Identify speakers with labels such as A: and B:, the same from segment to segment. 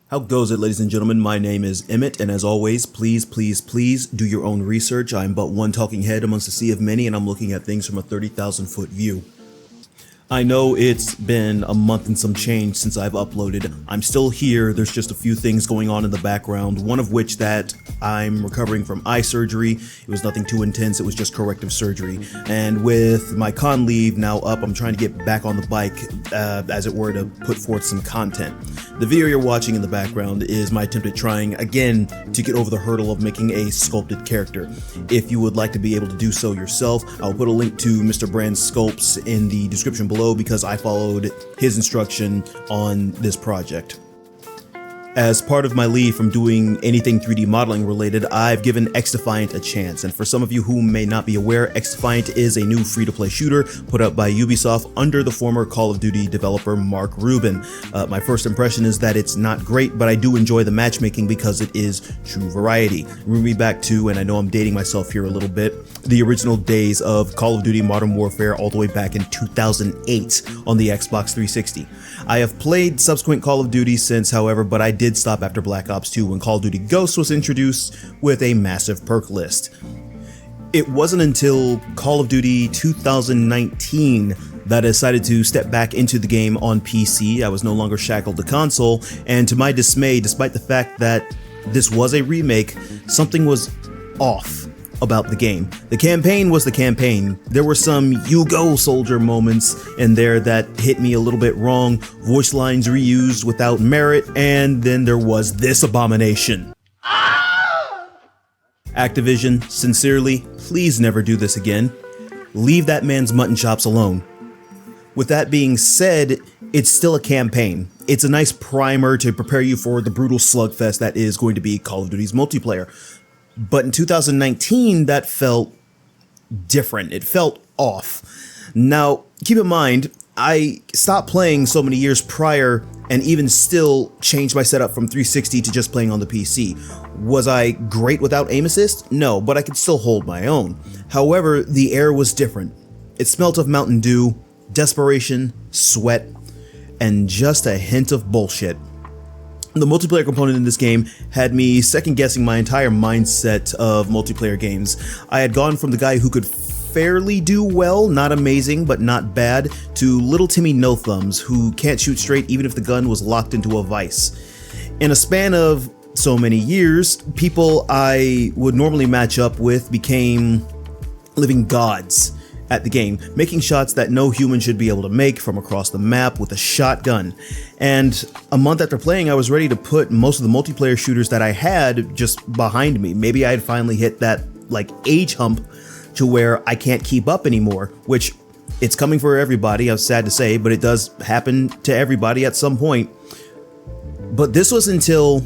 A: How goes it, ladies and gentlemen? My name is Emmett, and as always, please do your own research. I'm but one talking head amongst a sea of many, and I'm looking at things from a 30,000-foot view. I know it's been a month and some change since I've uploaded. I'm still here. There's just a few things going on in the background, one of which that I'm recovering from eye surgery. It was nothing too intense. It was just corrective surgery. And with my con leave now up, I'm trying to get back on the bike, as it were, to put forth some content. The video you're watching in the background is my attempt at trying again to get over the hurdle of making a sculpted character. If you would like to be able to do so yourself, I'll put a link to Mr. Brand's sculpts in the description below, because I followed his instruction on this project. As part of my leave from doing anything 3D modeling related, I've given XDefiant a chance, and for some of you who may not be aware, XDefiant is a new free-to-play shooter put out by Ubisoft under the former Call of Duty developer Mark Rubin. My first impression is that it's not great, but I do enjoy the matchmaking because it is true variety. Bring me back to, and I know I'm dating myself here a little bit, the original days of Call of Duty Modern Warfare all the way back in 2008 on the Xbox 360. I have played subsequent Call of Duty since, however, but I did stop after Black Ops 2 when Call of Duty Ghosts was introduced with a massive perk list. It wasn't until Call of Duty 2019 that I decided to step back into the game on PC. I was no longer shackled to console, and to my dismay, despite the fact that this was a remake, something was off about the game. The campaign was the campaign. There were some "you go soldier" moments in there that hit me a little bit wrong, voice lines reused without merit, and then there was this abomination. Activision, sincerely, please never do this again. Leave that man's mutton chops alone. With that being said, it's still a campaign. It's a nice primer to prepare you for the brutal slugfest that is going to be Call of Duty's multiplayer. But in 2019, that felt different. It felt off. Now, keep in mind, I stopped playing so many years prior and even still changed my setup from 360 to just playing on the PC. Was I great without aim assist? No, but I could still hold my own. However, the air was different. It smelt of Mountain Dew, desperation, sweat, and just a hint of bullshit. The multiplayer component in this game had me second-guessing my entire mindset of multiplayer games. I had gone from the guy who could fairly do well, not amazing, but not bad, to little Timmy No-Thumbs, who can't shoot straight even if the gun was locked into a vise. In a span of so many years, people I would normally match up with became living gods at the game, making shots that no human should be able to make from across the map with a shotgun. And a month after playing, I was ready to put most of the multiplayer shooters that I had just behind me. Maybe I had finally hit that age hump to where I can't keep up anymore, which it's coming for everybody, I'm sad to say, but it does happen to everybody at some point. But this was until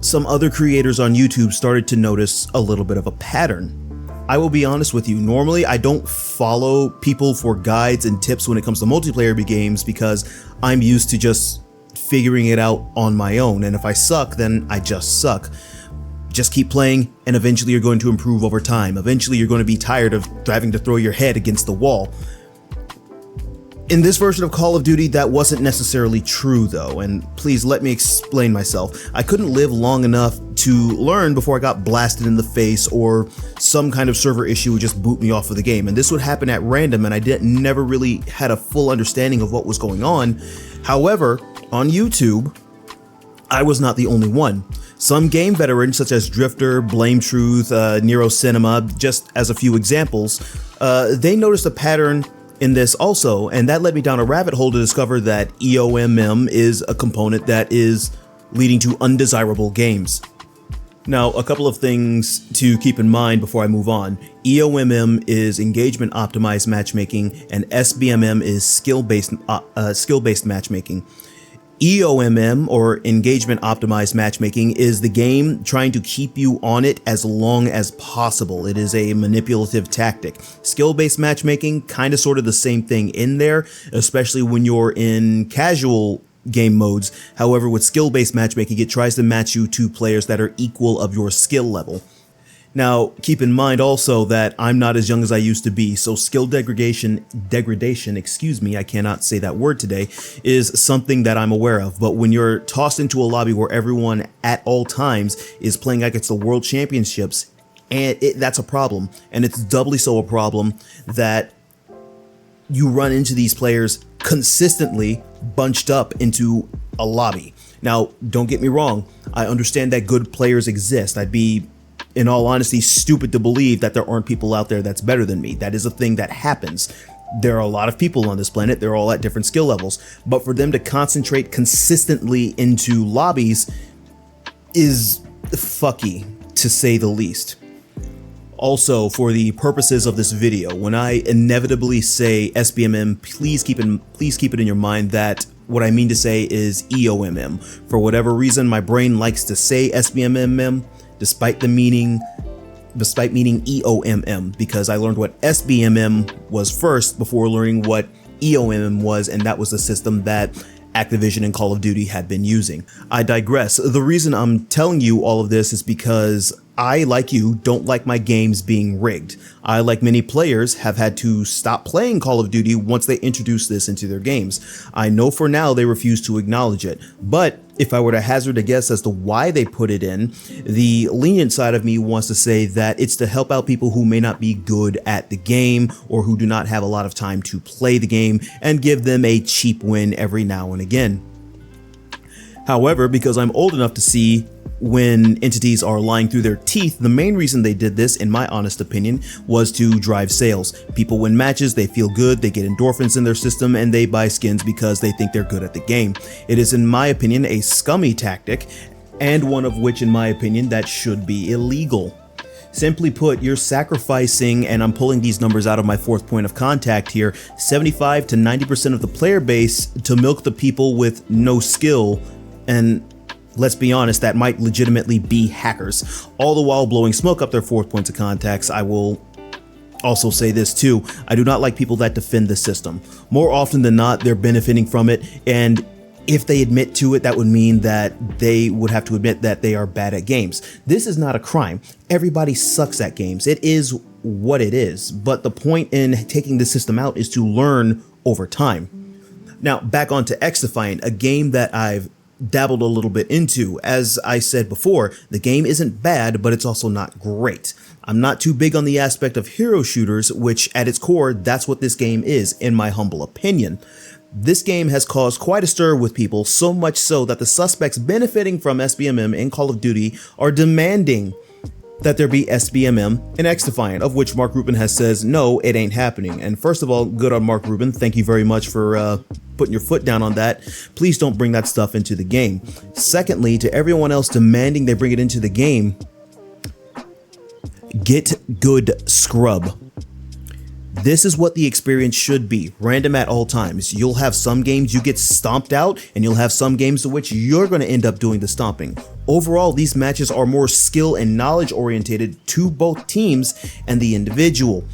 A: some other creators on YouTube started to notice a little bit of a pattern. I will be honest with you, normally I don't follow people for guides and tips when it comes to multiplayer games because I'm used to just figuring it out on my own, and if I suck, then I just suck. Just keep playing, and eventually you're going to improve over time. Eventually you're going to be tired of having to throw your head against the wall. In this version of Call of Duty, that wasn't necessarily true though, and please let me explain myself. I couldn't live long enough to learn before I got blasted in the face or some kind of server issue would just boot me off of the game, and this would happen at random, and I never really had a full understanding of what was going on. However, on YouTube, I was not the only one. Some game veterans such as Drifter, Blame Truth, Nero Cinema, just as a few examples, they noticed a pattern in this also, and that led me down a rabbit hole to discover that EOMM is a component that is leading to undesirable games. Now, a couple of things to keep in mind before I move on. EOMM is engagement optimized matchmaking, and SBMM is skill-based matchmaking. EOMM, or engagement optimized matchmaking, is the game trying to keep you on it as long as possible. It is a manipulative tactic. Skill-based matchmaking, kind of sort of the same thing in there, especially when you're in casual game modes. However, with skill-based matchmaking, it tries to match you to players that are equal of your skill level. Now, keep in mind also that I'm not as young as I used to be, so skill degradation, excuse me, I cannot say that word today, is something that I'm aware of. But when you're tossed into a lobby where everyone at all times is playing against the world championships, and that's a problem. And it's doubly so a problem that you run into these players consistently bunched up into a lobby. Now, don't get me wrong. I understand that good players exist. I'd be, in all honesty, stupid to believe that there aren't people out there that's better than me. That is a thing that happens. There are a lot of people on this planet. They're all at different skill levels. But for them to concentrate consistently into lobbies is fucky, to say the least. Also, for the purposes of this video, when I inevitably say SBMM, please keep it in your mind that what I mean to say is EOMM. For whatever reason, my brain likes to say SBMM despite meaning EOMM, because I learned what SBMM was first before learning what EOMM was, and that was the system that Activision and Call of Duty had been using. I digress. The reason I'm telling you all of this is because I, like you, don't like my games being rigged. I, like many players, have had to stop playing Call of Duty once they introduced this into their games. I know for now they refuse to acknowledge it, but if I were to hazard a guess as to why they put it in, the lenient side of me wants to say that it's to help out people who may not be good at the game or who do not have a lot of time to play the game and give them a cheap win every now and again. However, because I'm old enough to see when entities are lying through their teeth, the main reason they did this, in my honest opinion, was to drive sales. People win matches, they feel good, they get endorphins in their system, and they buy skins because they think they're good at the game. It is, in my opinion, a scummy tactic, and one of which, in my opinion, that should be illegal. Simply put, you're sacrificing, and I'm pulling these numbers out of my fourth point of contact here, 75 to 90% of the player base to milk the people with no skill, and let's be honest, that might legitimately be hackers, all the while blowing smoke up their fourth points of contacts. I will also say this too, I do not like people that defend the system. More often than not, they're benefiting from it, and if they admit to it, that would mean that they would have to admit that they are bad at games. This is not a crime. Everybody sucks at games. It is what it is, but the point in taking the system out is to learn over time. Now, back onto XDefiant, a game that I've dabbled a little bit into. As I said before, the game isn't bad, but it's also not great. I'm not too big on the aspect of hero shooters, which at its core, that's what this game is, in my humble opinion. This game has caused quite a stir with people, so much so that the suspects benefiting from SBMM in Call of Duty are demanding that there be SBMM in XDefiant, of which Mark Rubin has says, no, it ain't happening. And first of all, good on Mark Rubin. Thank you very much for putting your foot down on that. Please don't bring that stuff into the game. Secondly, to everyone else demanding they bring it into the game, get good scrub. This is what the experience should be, random at all times. You'll have some games you get stomped out, and you'll have some games in which you're going to end up doing the stomping. Overall, these matches are more skill and knowledge oriented to both teams and the individual.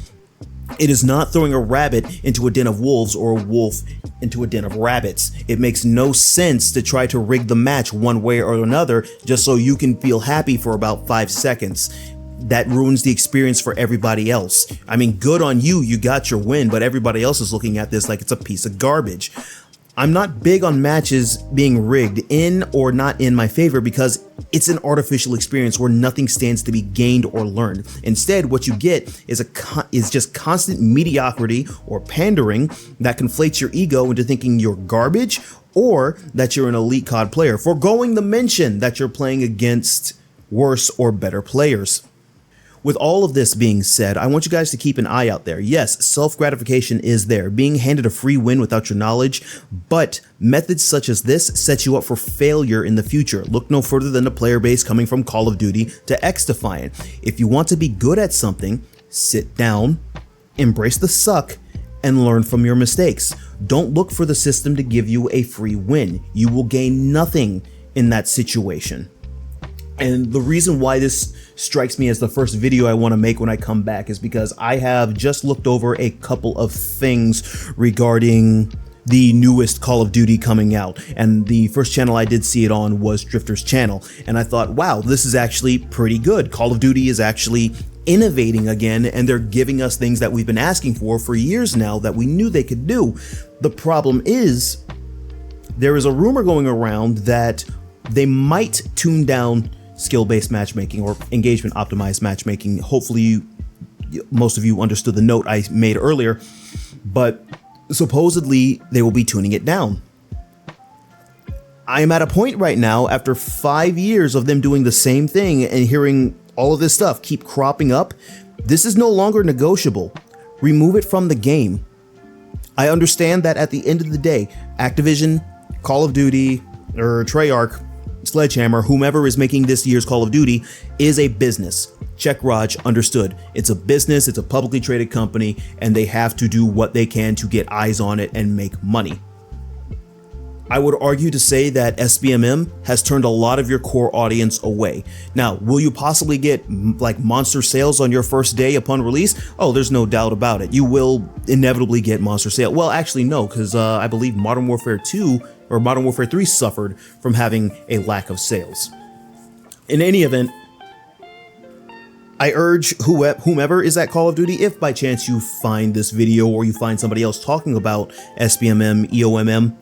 A: It is not throwing a rabbit into a den of wolves or a wolf into a den of rabbits. It makes no sense to try to rig the match one way or another just so you can feel happy for about 5 seconds. That ruins the experience for everybody else. I mean, good on you, you got your win, but everybody else is looking at this like it's a piece of garbage. I'm not big on matches being rigged in or not in my favor because it's an artificial experience where nothing stands to be gained or learned. Instead, what you get is just constant mediocrity or pandering that conflates your ego into thinking you're garbage or that you're an elite COD player, foregoing the mention that you're playing against worse or better players. With all of this being said, I want you guys to keep an eye out there. Yes, self-gratification is there, being handed a free win without your knowledge, but methods such as this set you up for failure in the future. Look no further than the player base coming from Call of Duty to XDefiant. If you want to be good at something, sit down, embrace the suck, and learn from your mistakes. Don't look for the system to give you a free win. You will gain nothing in that situation. And the reason why this strikes me as the first video I want to make when I come back is because I have just looked over a couple of things regarding the newest Call of Duty coming out, and the first channel I did see it on was Drifter's channel, and I thought, wow, this is actually pretty good. Call of Duty is actually innovating again, and they're giving us things that we've been asking for years now that we knew they could do. The problem is, there is a rumor going around that they might tune down skill-based matchmaking or engagement-optimized matchmaking. Hopefully, most of you understood the note I made earlier, but supposedly they will be tuning it down. I am at a point right now, after 5 years of them doing the same thing and hearing all of this stuff keep cropping up, this is no longer negotiable. Remove it from the game. I understand that at the end of the day, Activision, Call of Duty, or Treyarch, Sledgehammer, whomever is making this year's Call of Duty, is a business. Check Raj, understood. It's a business, it's a publicly traded company, and they have to do what they can to get eyes on it and make money. I would argue to say that SBMM has turned a lot of your core audience away. Now, will you possibly get like monster sales on your first day upon release? Oh, there's no doubt about it. You will inevitably get monster sale. Well, actually, no, because I believe Modern Warfare 2 or Modern Warfare 3 suffered from having a lack of sales. In any event, I urge whomever is at Call of Duty, if by chance you find this video or you find somebody else talking about SBMM, EOMM,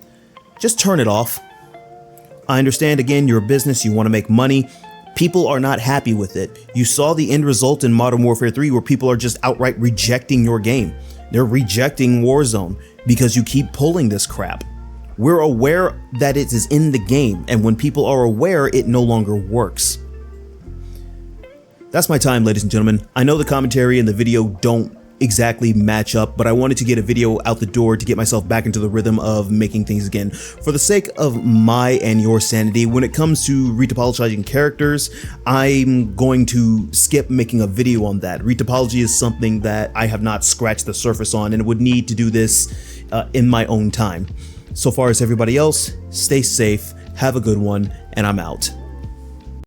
A: just turn it off. I understand, again, you're a business, you want to make money. People are not happy with it. You saw the end result in Modern Warfare 3 where people are just outright rejecting your game. They're rejecting Warzone because you keep pulling this crap. We're aware that it is in the game, and when people are aware, it no longer works. That's my time, ladies and gentlemen. I know the commentary and the video don't exactly match up, but I wanted to get a video out the door to get myself back into the rhythm of making things again. For the sake of my and your sanity, when it comes to retopologizing characters, I'm going to skip making a video on that. Retopology is something that I have not scratched the surface on, and would need to do this in my own time. So far as everybody else, stay safe, have a good one, and I'm out.